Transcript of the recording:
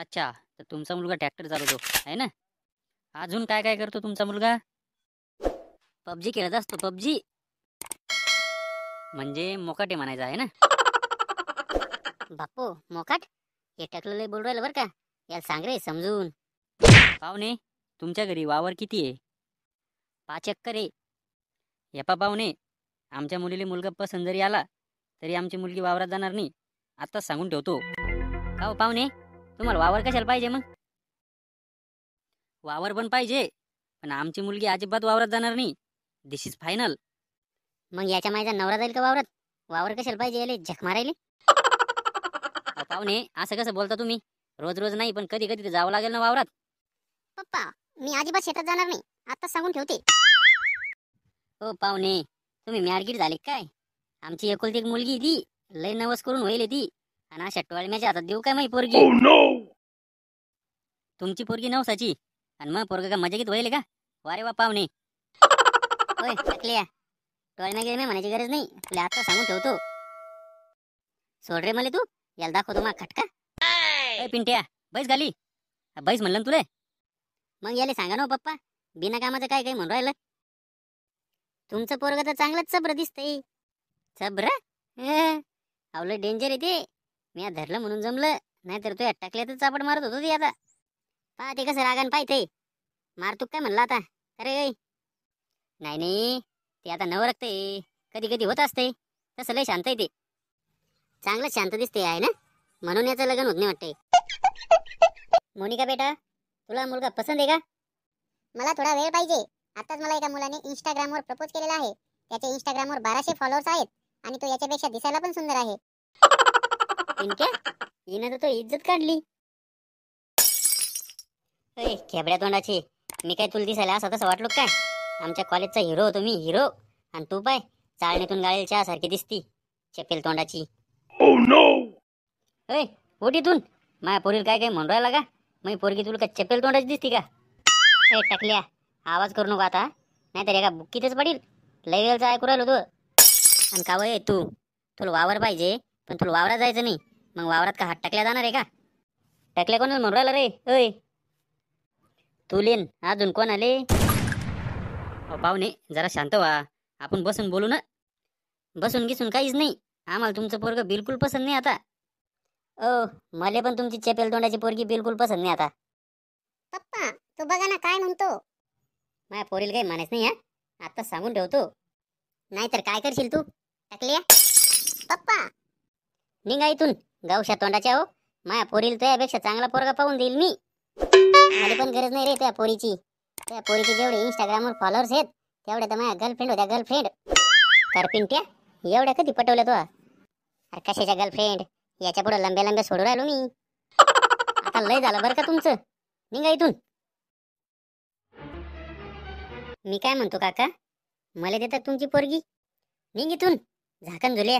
अच्छा, तर तुमचा मुलगा ट्रॅक्टर चालवतो आहे ना? अजून काय काय करतो तुमचा मुलगा? पबजी खेळत असतो. पबजी म्हणजे मोकाटे म्हणायचं आहे ना? बाप्पू मोकाट हे टकलं बोल राहिलं बरं का. याला सांग रे समजून. पाहुणे, तुमच्या घरी वावर किती आहे? 5 एकर आहे. येपा पाहुणे, आमच्या मुलीला मुलगा पसंत जरी आला तरी आमची मुलगी वावरात जाणार नाही. आत्ताच सांगून ठेवतो. का हो पाहुणे, तुम्हाला वावर कशाला पाहिजे मग? वावर पण पाहिजे, पण आमची मुलगी अजिबात वावरात जाणार नाही. दिस इज फायनल. मग याच्या मायचा नवरा जाईल का वावरात? वावर कशाला पाहिजे याले झक मारायले? पाहुणे, असं कसं बोलता तुम्ही? रोज रोज नाही, पण कधी कधी तर जावं लागेल ना वावरात. पप्पा मी अजिबात शेतात जाणार नाही, आताच सांगून ठेवते. हो पाहुणे, तुम्ही मॅडगीट झाले काय? आमची एकुलती एक मुलगी ती लय नवस करून होईल ती, आणि अशा टोळम्याच्या हातात देऊ काय माही पोरगी? तुमची पोरगी नवसाची आणि मग पोरगा का मजा होईल का? वारे वा पाहुणे. होय टकल्या, टोळम्या गेल्या म्हणायची गरज नाही, तुला आता सांगून ठेवतो. सोड रे मला तू, याला दाखवतो मग खटका. ए पिंट्या, बैस गाली. बैस म्हणलं ना तुले. मग याले सांगा ना हो पप्पा, बिना कामाचं काय काय म्हणून राहिलं? तुमचं पोरग तर चांगलंच चब्र दिसतंय. चब्र? अवलं डेंजर आहे ते. मी धरलं म्हणून जमलं, नाहीतर तू टाकल्यातच चापड मारत होतो ती. आता पाहते कसं रागान पाहते. मारतूक काय म्हणला आता? अरे नाही नाही, ते आता नवरकते, कधी कधी होत असते. तसं लय शांत आहे ते, चांगलं शांत दिसते आहे ना, म्हणून याचं लग्न होत नाही वाटते. मोनिका बेटा, तुला मुलगा पसंत आहे का? मला थोडा वेळ पाहिजे. आताच मला एका मुलाने इंस्टाग्रामवर प्रपोज केलेला आहे. त्याचे इंस्टाग्रामवर 1200 फॉलोअर्स आहेत आणि तो याच्यापेक्षा दिसायला पण सुंदर आहे. इनक्या हिनं तर तो इज्जत काढली. खेबड्या तोंडाची, मी काय तुला दिसायला असं तसं वाटलो काय? आमच्या कॉलेजचा हिरो होतो मी, हिरो. आणि तू पाय चाळणीतून गाळेल चहा सारखी दिसती, चपेल तोंडाची. ओटीतून माझ्या पोरीला काय काय म्हणून राहिला का? मी पोरगी तुला काय चपेल तोंडाची दिसती का? टाकल्या, आवाज करू नको आता, नाहीतर एका बुक्कीतच पडील. लय वेळचा ऐकू राहिलो तू. आणि का वय तू, तुला वावर पाहिजे, पण तुला वावरात जायचं नाही. मग वावरात का हात टाकल्या जाणार आहे का? टाकल्या कोणाला म्हणून राहिला रे? ओय तू लेन, अजून कोण आले? पाहुणे, जरा शांत व्हा. आपण बसून बोलू ना. बसून घिसून काहीच नाही, आम्हाला तुमचं पोरग बिलकुल पसंत नाही आता. मला पण तुमची चपेल तोंडाची पोरगी बिलकुल पसंत नाही आता. पप्पा तू बघा ना काय म्हणतो. माझ्या पोरीला काही म्हणायच नाही. आता सांगून ठेवतो, नाहीतर काय करशील तू? टाकल्या पप्पा निघा इथून, गावशा तोंडाच्या. हो, माझ्या पोरीला त्यापेक्षा चांगला पोरगा पाहून देईल मी. मला पण गरज नाही रे त्या पोरीची. त्या पोरीचे जेवढे इंस्टाग्रामवर फॉलोअर्स आहेत तेवढे तर माझ्या गर्लफ्रेंड होत्या. गर्लफ्रेंड करपिंट्या एवढ्या कधी पटवल्या तो? अरे कशाच्या गर्लफ्रेंड, याच्या पुढे लंब्या लंब्या सोडू राहिलो मी. आता लय झालं बरं का तुमचं, निघा इथून. मी काय म्हणतो काका, मला देतात तुमची पोरगी? निघ इथून, झाकण झुल्या.